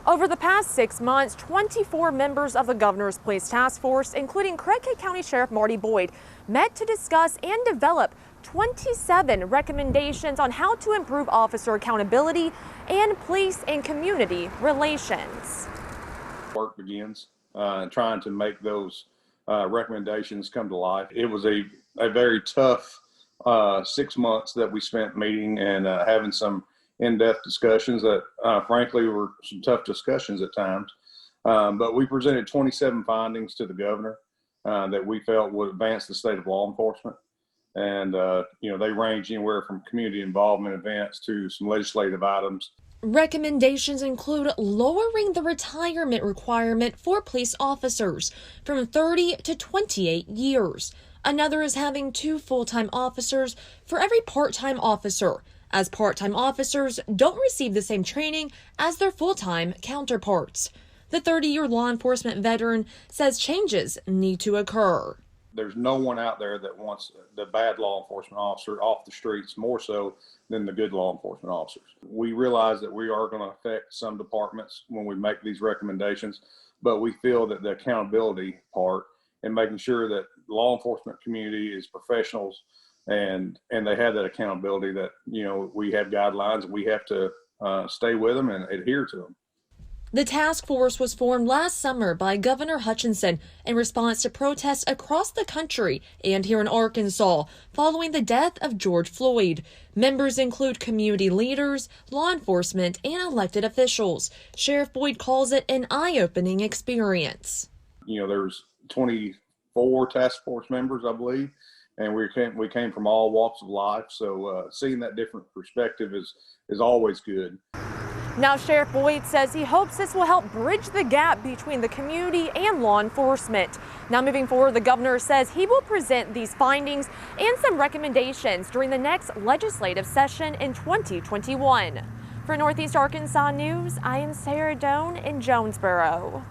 Over the past 6 months, 24 members of the Governor's Police Task Force, including Craighead County Sheriff Marty Boyd, met to discuss and develop 27 recommendations on how to improve officer accountability and police and community relations. Work begins trying to make those recommendations come to life. It was a very tough 6 months that we spent meeting and having some in-depth discussions that frankly were some tough discussions at times. But we presented 27 findings to the governor that we felt would advance the state of law enforcement. And, they range anywhere from community involvement events to some legislative items. Recommendations include lowering the retirement requirement for police officers from 30 to 28 years. Another is having 2 full-time officers for every part-time officer, as part-time officers don't receive the same training as their full-time counterparts. The 30-year law enforcement veteran says changes need to occur. There's no one out there that wants the bad law enforcement officer off the streets more so than the good law enforcement officers. We realize that we are going to affect some departments when we make these recommendations, but we feel that the accountability part and making sure that law enforcement community is professionals and they have that accountability that, we have guidelines and we have to stay with them and adhere to them. The task force was formed last summer by Governor Hutchinson in response to protests across the country and here in Arkansas following the death of George Floyd. Members include community leaders, law enforcement, and elected officials. Sheriff Boyd calls it an eye-opening experience. There's 24 task force members, I believe, and we came from all walks of life. So seeing that different perspective is always good. Now, Sheriff Boyd says he hopes this will help bridge the gap between the community and law enforcement. Now, moving forward, the governor says he will present these findings and some recommendations during the next legislative session in 2021. For Northeast Arkansas News, I am Sarah Doan in Jonesboro.